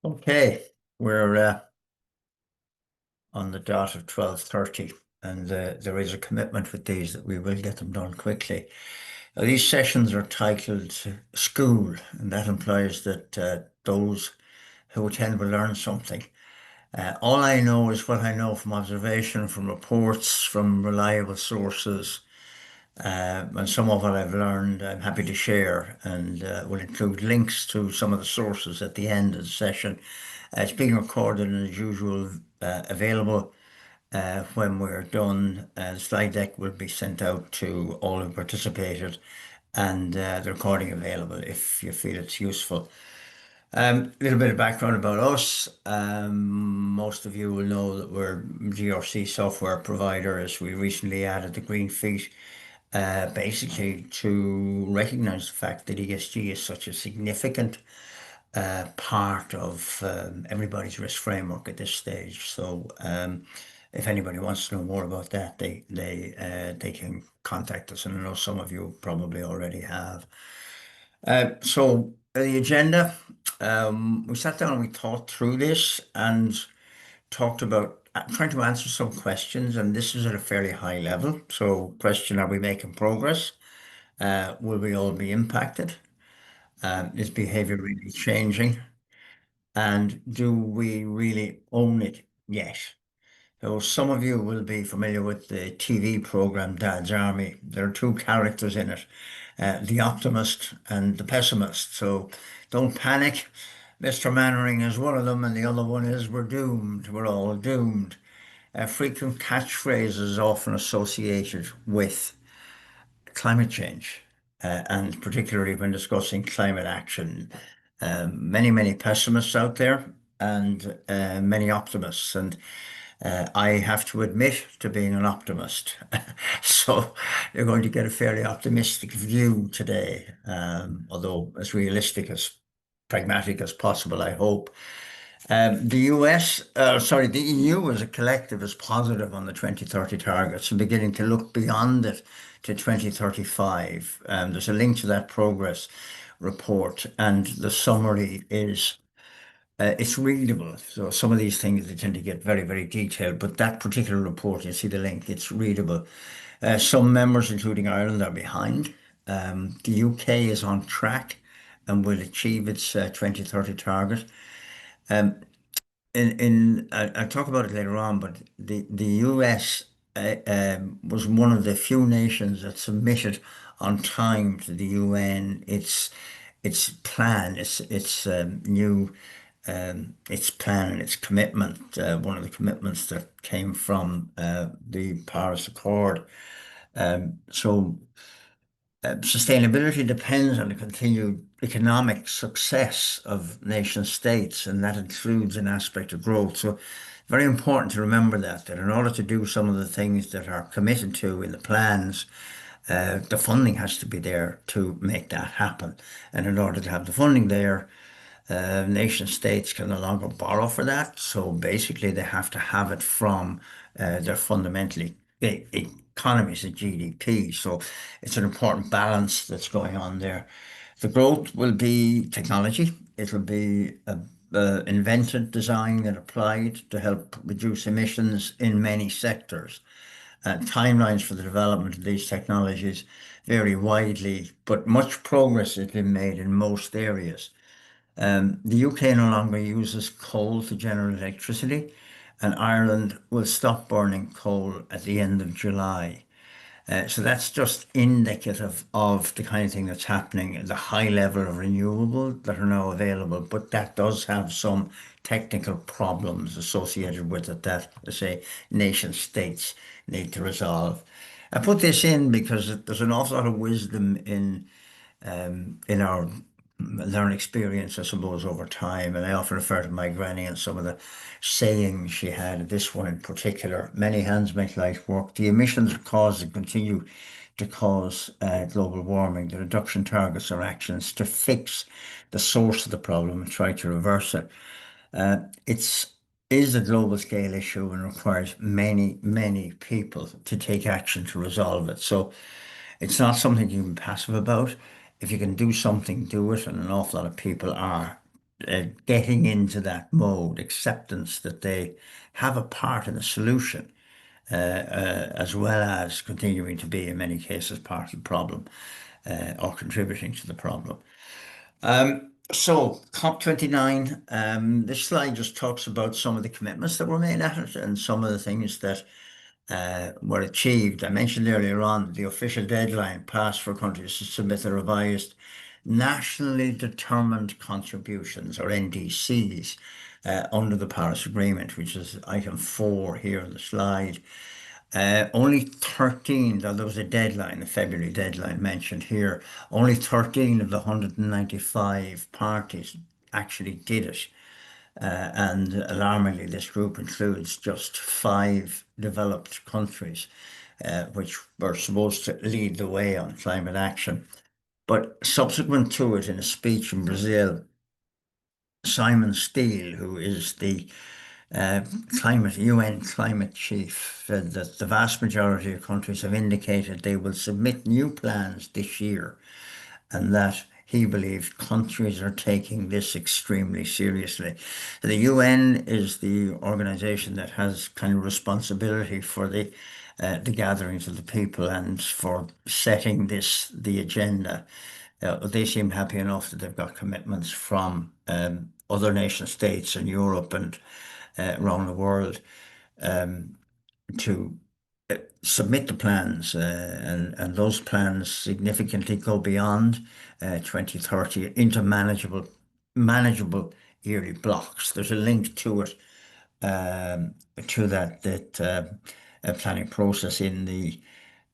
Okay, we're on the dot of 12:30, and there is a commitment with these that we will get them done quickly. Now, these sessions are titled School, and that implies that those who attend will learn something. All I know is what I know from observation, from reports, from reliable sources, and some of what I've learned I'm happy to share, and will include links to some of the sources at the end of the session. It's being recorded and as usual available when we're done. The slide deck will be sent out to all who participated, and the recording available if you feel it's useful. A little bit of background about us. Most of you will know that we're GRC software provider, as we recently added the Greenfeet, basically to recognize the fact that ESG is such a significant part of everybody's risk framework at this stage. So if anybody wants to know more about that, they can contact us, and I know some of you probably already have. So the agenda, we sat down and we thought through this and talked about trying to answer some questions, and this is at a fairly high level. So, question: Are we making progress? Will we all be impacted? Is behavior really changing? And do we really own it yet? So some of you will be familiar with the TV program Dad's Army. There are two characters in it, the Optimist and the Pessimist. So don't panic. Mr. Mannering is one of them, and the other one is we're doomed. We're all doomed. Frequent catchphrases often associated with climate change, and particularly when discussing climate action. Many pessimists out there and many optimists. And I have to admit to being an optimist. So you're going to get a fairly optimistic view today, although as realistic as pragmatic as possible, I hope. The EU as a collective is positive on the 2030 targets and beginning to look beyond it to 2035. There's a link to that progress report, and the summary is it's readable. So some of these things they tend to get very detailed, but that particular report, you see the link, it's readable. Some members, including Ireland, are behind. The UK is on track and will achieve its 2030 target. Um, I'll talk about it later on, but the US was one of the few nations that submitted on time to the UN its plan, its plan and its commitment. One of the commitments that came from the Paris Accord. So sustainability depends on the continued economic success of nation states, and that includes an aspect of growth. So, very important to remember that in order to do some of the things that are committed to in the plans, the funding has to be there to make that happen. And in order to have the funding there, nation states can no longer borrow for that. So basically, they have to have it from their fundamentally economies of GDP. So it's an important balance that's going on there. The growth will be technology. It'll be invented, designed, and applied to help reduce emissions in many sectors. Timelines for the development of these technologies vary widely, but much progress has been made in most areas. The UK no longer uses coal to generate electricity, and Ireland will stop burning coal at the end of July. So that's just indicative of the kind of thing that's happening, the high level of renewable that are now available, but that does have some technical problems associated with it that, let's say, nation states need to resolve. I put this in because there's an awful lot of wisdom in our learn experience, I suppose, over time. And I often refer to my granny and some of the sayings she had, this one in particular: many hands make light work. The emissions cause and continue to cause global warming. The reduction targets are actions to fix the source of the problem and try to reverse it. It's is a global scale issue and requires many people to take action to resolve it. So it's not something you can be passive about. If you can do something, do it, and an awful lot of people are getting into that mode, acceptance that they have a part in the solution, as well as continuing to be, in many cases, part of the problem, or contributing to the problem. So COP29, this slide just talks about some of the commitments that were made at it and some of the things that were achieved. I mentioned earlier on the official deadline passed for countries to submit the revised nationally determined contributions, or NDCs, under the Paris Agreement, which is item 4 here on the slide. Only 13, though there was a deadline, a February deadline mentioned here, only 13 of the 195 parties actually did it. And alarmingly, this group includes just 5 developed countries, which were supposed to lead the way on climate action. But subsequent to it, in a speech in Brazil, Simon Steele, who is the UN climate chief, said that the vast majority of countries have indicated they will submit new plans this year, and that he believes countries are taking this extremely seriously. The UN is the organization that has kind of responsibility for the gatherings of the people and for setting the agenda. They seem happy enough that they've got commitments from other nation states in Europe and around the world to submit the plans, and those plans significantly go beyond 2030 into manageable yearly blocks. There's a link to it, to that planning process in the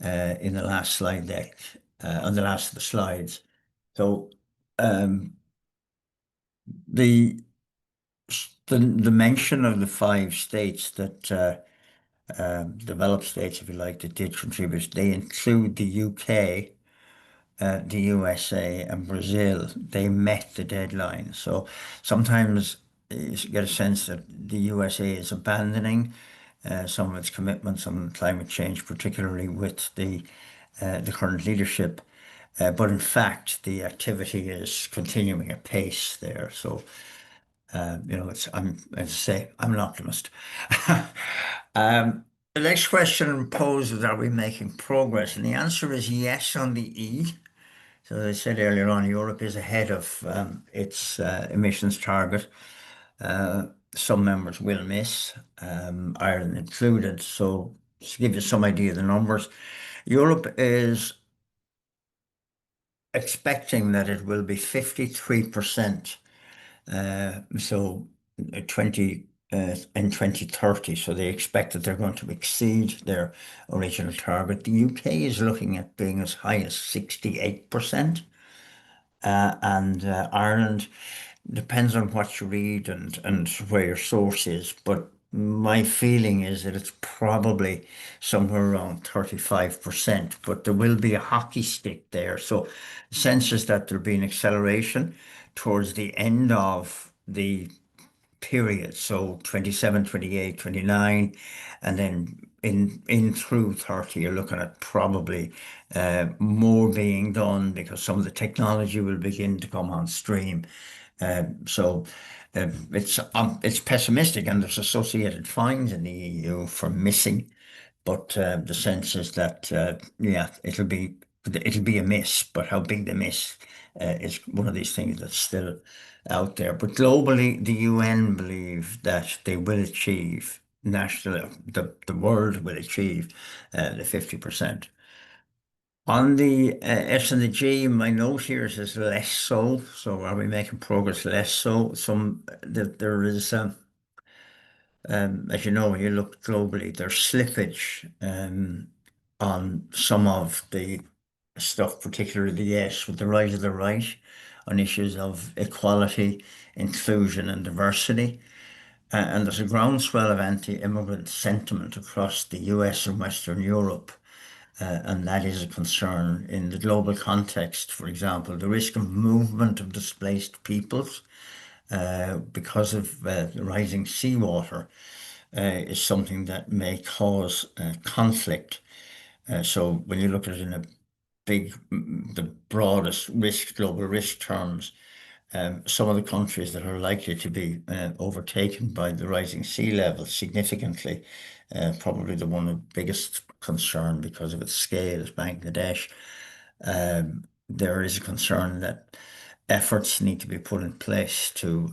last slide deck, on the last of the slides. So the mention of the 5 states that developed states, if you like, that did contribute, they include the UK, the USA, and Brazil. They met the deadline. So sometimes you get a sense that the USA is abandoning some of its commitments on climate change, particularly with the current leadership. But in fact, the activity is continuing at pace there. So, as I say, I'm an optimist. The next question poses, are we making progress? And the answer is yes on the E. So as I said earlier on, Europe is ahead of its emissions target. Some members will miss, Ireland included. So to give you some idea of the numbers, Europe is expecting that it will be 53%. So 20 in 2030. So they expect that they're going to exceed their original target. The UK is looking at being as high as 68%. And Ireland, depends on what you read and where your source is, but my feeling is that it's probably somewhere around 35%, but there will be a hockey stick there. So the sense is that there'll be an acceleration towards the end of the period. So 27, 28, 29, and then in through 30, you're looking at probably more being done because some of the technology will begin to come on stream. So it's pessimistic, and there's associated fines in the EU for missing. But the sense is that yeah, it'll be a miss. But how big the miss is one of these things that's still out there. But globally, the UN believe that they will achieve the world will achieve the 50%. On the S and the G, my note here says less so. So are we making progress less so? There is, as you know, when you look globally, there's slippage on some of the stuff, particularly the S with the rise of the right on issues of equality, inclusion, and diversity. And there's a groundswell of anti-immigrant sentiment across the US and Western Europe. And that is a concern in the global context. For example, the risk of movement of displaced peoples because of the rising seawater is something that may cause conflict. So when you look at it in the broadest risk, global risk terms, Some of the countries that are likely to be overtaken by the rising sea level significantly, probably the one of biggest concern because of its scale is Bangladesh. There is a concern that efforts need to be put in place to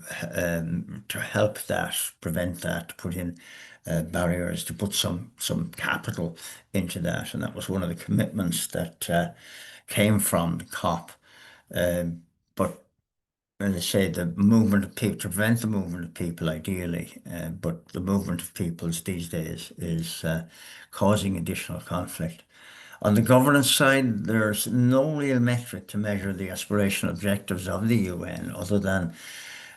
help that, prevent that, put in barriers, to put some capital into that, and that was one of the commitments that came from the COP. But as I say, the movement of people, to prevent the movement of people ideally, but the movement of peoples these days is causing additional conflict. On the governance side, there's no real metric to measure the aspirational objectives of the UN other than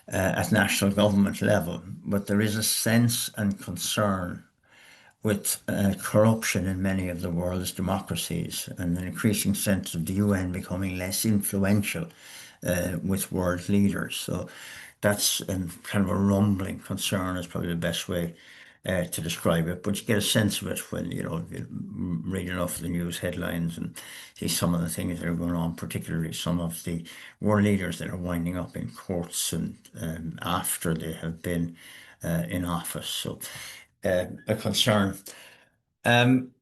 at national government level. But there is a sense and concern with corruption in many of the world's democracies and an increasing sense of the UN becoming less influential with world leaders. So that's kind of a rumbling concern is probably the best way to describe it. But you get a sense of it when you read enough of the news headlines and see some of the things that are going on, particularly some of the world leaders that are winding up in courts and after they have been in office. So a concern. Um,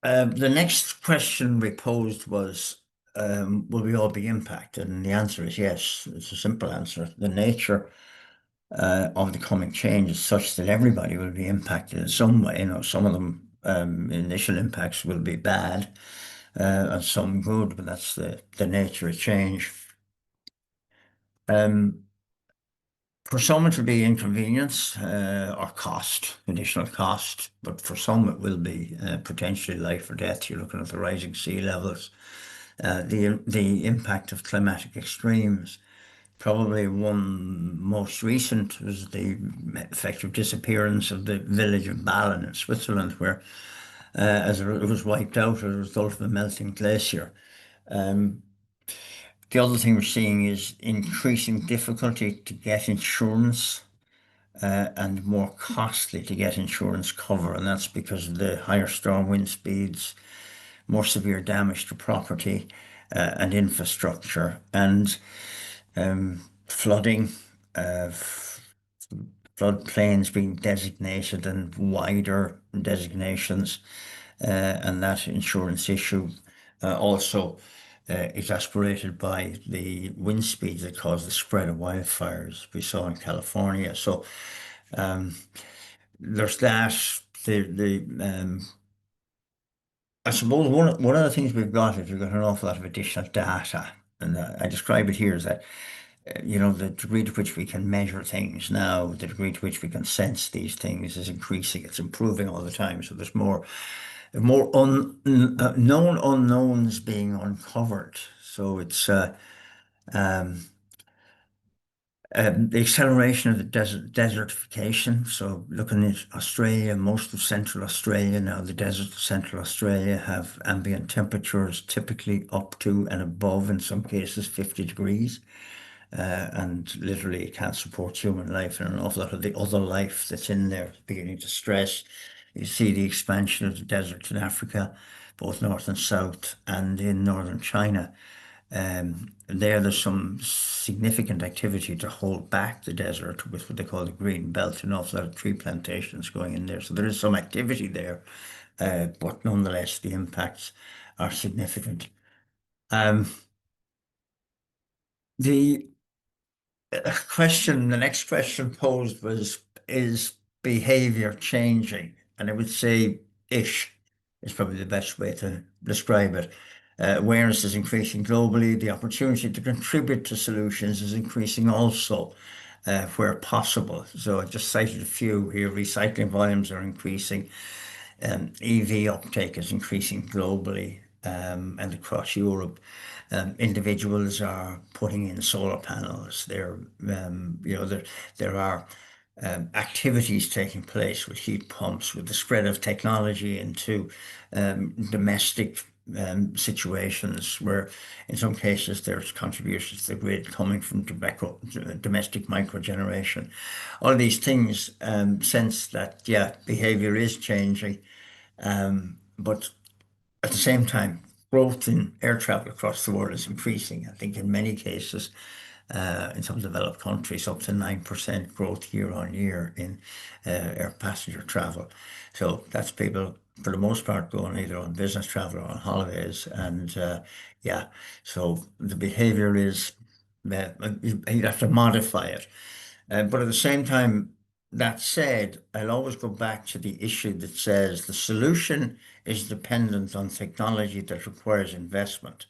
the next question we posed was, will we all be impacted? And the answer is yes. It's a simple answer. The nature of the coming change is such that everybody will be impacted in some way. Some of them initial impacts will be bad, and some good, but that's the nature of change. Um, For some, it will be inconvenience or cost, additional cost, but for some, it will be potentially life or death. You're looking at the rising sea levels, the impact of climatic extremes. Probably one most recent was the effective disappearance of the village of Ballin in Switzerland, where as it was wiped out as a result of a melting glacier. Um, the other thing we're seeing is increasing difficulty to get insurance and more costly to get insurance cover, and that's because of the higher storm wind speeds, more severe damage to property and infrastructure, and flooding, floodplains being designated and wider designations, and that insurance issue also exasperated by the wind speeds that cause the spread of wildfires we saw in California. So there's that. I suppose one of the things we've got is we've got an awful lot of additional data, and I describe it here as that the degree to which we can measure things now, the degree to which we can sense these things is increasing. It's improving all the time. So there's more known unknowns being uncovered. So it's the acceleration of the desertification. So looking at Australia, most of Central Australia now, the deserts of Central Australia have ambient temperatures typically up to and above, in some cases, 50 degrees. And literally it can't support human life, and an awful lot of the other life that's in there is beginning to stress. You see the expansion of the deserts in Africa, both north and south, and in northern China. There's some significant activity to hold back the desert with what they call the green belt, an awful lot of tree plantations going in there. So there is some activity there, but nonetheless, the impacts are significant. Um, the the next question posed was, is behavior changing? And I would say ish is probably the best way to describe it. Awareness is increasing globally. The opportunity to contribute to solutions is increasing also where possible. So I just cited a few here. Recycling volumes are increasing. EV uptake is increasing globally and across Europe. Individuals are putting in solar panels. There are activities taking place with heat pumps, with the spread of technology into domestic situations where in some cases there's contributions to the grid coming from domestic micro generation. All these things sense that, yeah, behavior is changing, but at the same time, growth in air travel across the world is increasing. I think in many cases, in some developed countries, up to 9% growth year on year in air passenger travel. So that's people, for the most part, going either on business travel or on holidays. And yeah, so the behavior is, you'd have to modify it. But at the same time, that said, I'll always go back to the issue that says the solution is dependent on technology that requires investment.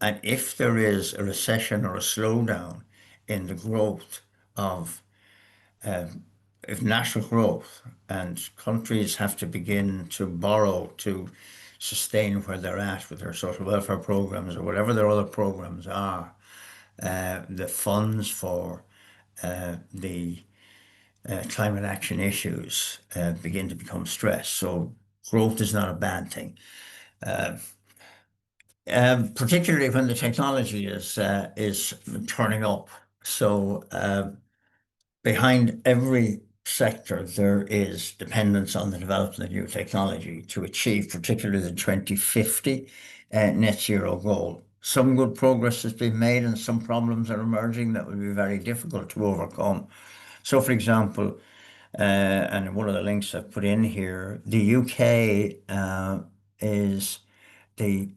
And if there is a recession or a slowdown in the growth of if national growth and countries have to begin to borrow to sustain where they're at with their social welfare programs or whatever their other programs are, the funds for the climate action issues begin to become stressed. So growth is not a bad thing, particularly when the technology is turning up. So behind every sector, there is dependence on the development of new technology to achieve, particularly the 2050 net zero goal. Some good progress has been made and some problems are emerging that will be very difficult to overcome. So, for example, and one of the links I've put in here, the UK is the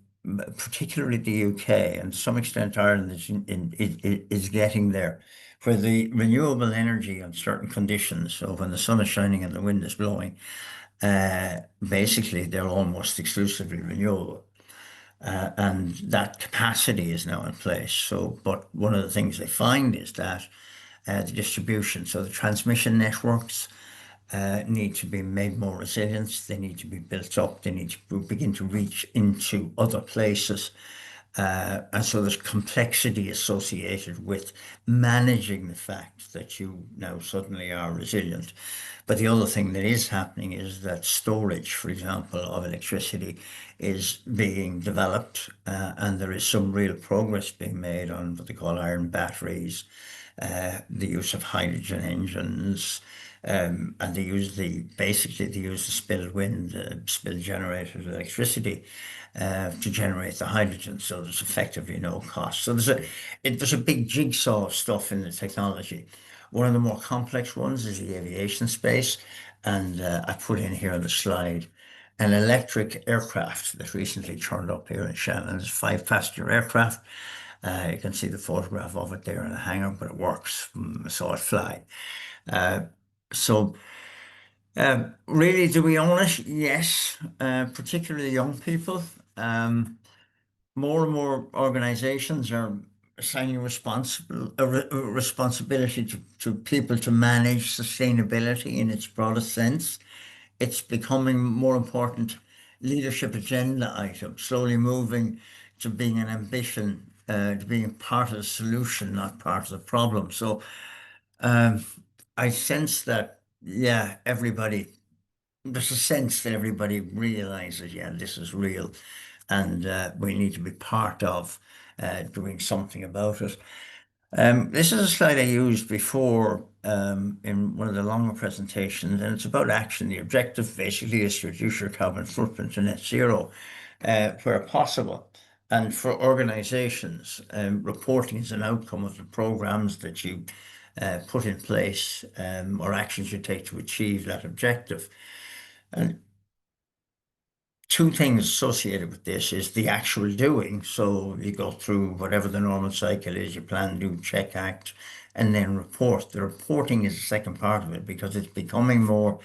particularly the UK and to some extent Ireland is getting there, where the renewable energy on certain conditions, so when the sun is shining and the wind is blowing, basically they're almost exclusively renewable. And that capacity is now in place. So, but one of the things they find is that the distribution, so the transmission networks need to be made more resilient. They need to be built up. They need to begin to reach into other places. And so there's complexity associated with managing the fact that you now suddenly are resilient. But the other thing that is happening is that storage, for example, of electricity is being developed, and there is some real progress being made on what they call iron batteries, the use of hydrogen engines, and basically they use the spilled wind, spill generated electricity to generate the hydrogen. So there's effectively no cost. So there's a big jigsaw of stuff in the technology. One of the more complex ones is the aviation space, and I put in here on the slide an electric aircraft that recently turned up here in Shannon. It's a 5-passenger aircraft. You can see the photograph of it there in a hangar, but it works. I saw it fly. Uh, so really, do we own it? Yes, particularly young people. More and more organizations are assigning responsibility to people to manage sustainability in its broadest sense. It's becoming more important leadership agenda item, slowly moving to being an ambition, to being part of the solution, not part of the problem. So um, I sense that, yeah, there's a sense that everybody realizes, yeah, this is real and we need to be part of doing something about it. This is a slide I used before in one of the longer presentations, and it's about action. The objective basically is to reduce your carbon footprint to net zero where possible. And for organizations, reporting is an outcome of the programs that you put in place or actions you take to achieve that objective. And two things associated with this is the actual doing. So you go through whatever the normal cycle is, you plan, do, check, act, and then report. The reporting is the second part of it because it's becoming more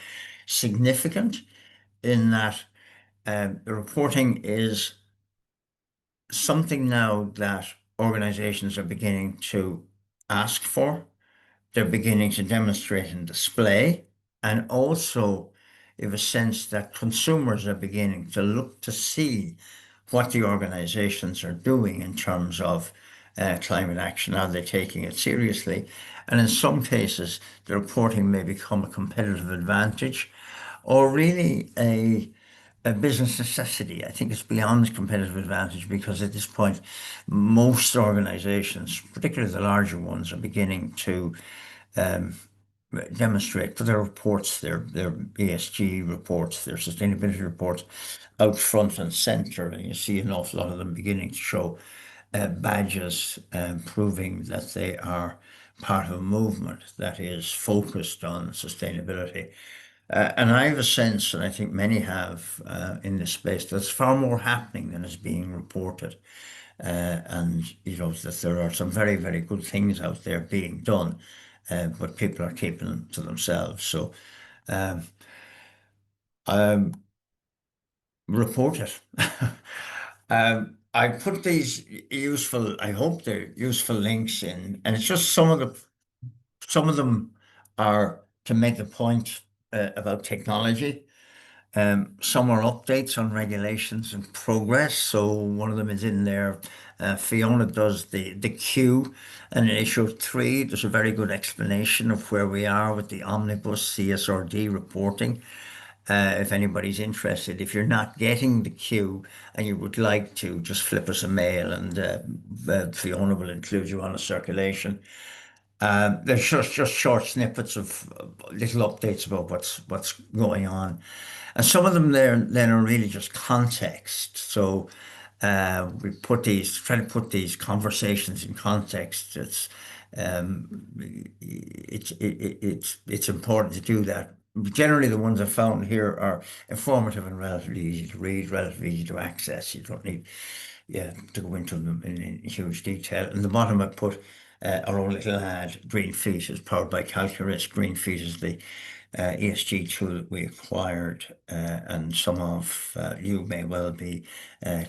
significant in that the reporting is something now that organizations are beginning to ask for. They're beginning to demonstrate and display, and also you have a sense that consumers are beginning to look to see what the organizations are doing in terms of climate action. Are they taking it seriously? And in some cases, the reporting may become a competitive advantage or really a business necessity. I think it's beyond competitive advantage because at this point, most organizations, particularly the larger ones, are beginning to demonstrate, put their reports, their ESG reports, their sustainability reports out front and center. And you see an awful lot of them beginning to show badges proving that they are part of a movement that is focused on sustainability. And I have a sense, and I think many have in this space, there's far more happening than is being reported. And you know that there are some very, very good things out there being done, but people are keeping them to themselves. So um, report it. I put these useful, I hope they're useful links in, and it's just some of them are to make the point about technology. Some are updates on regulations and progress. So one of them is in there. Fiona does the Q, and in issue 3, there's a very good explanation of where we are with the omnibus CSRD reporting. If anybody's interested, if you're not getting the Q and you would like to, just flip us a mail, and Fiona will include you on a circulation. There's just short snippets of little updates about what's going on, and some of them there then are really just context. So we try to put these conversations in context. It's important to do that. Generally, the ones I found here are informative and relatively easy to read, relatively easy to access. You don't need, yeah, to go into them in huge detail. And the bottom I put our own little ad. Greenfeet is powered by calQrisk. Greenfeet is the ESG tool that we acquired, and some of you may well be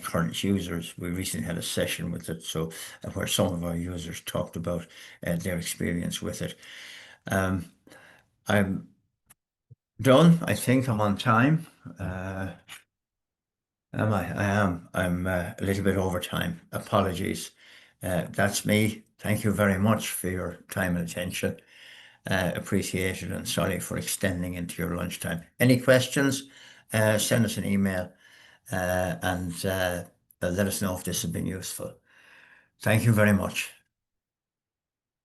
current users. We recently had a session with it, so where some of our users talked about their experience with it. I'm done. I think I'm on time. Am I? I am. I'm a little bit over time. Apologies. That's me. Thank you very much for your time and attention. Appreciate it, and sorry for extending into your lunchtime. Any questions? Send us an email and let us know if this has been useful. Thank you very much.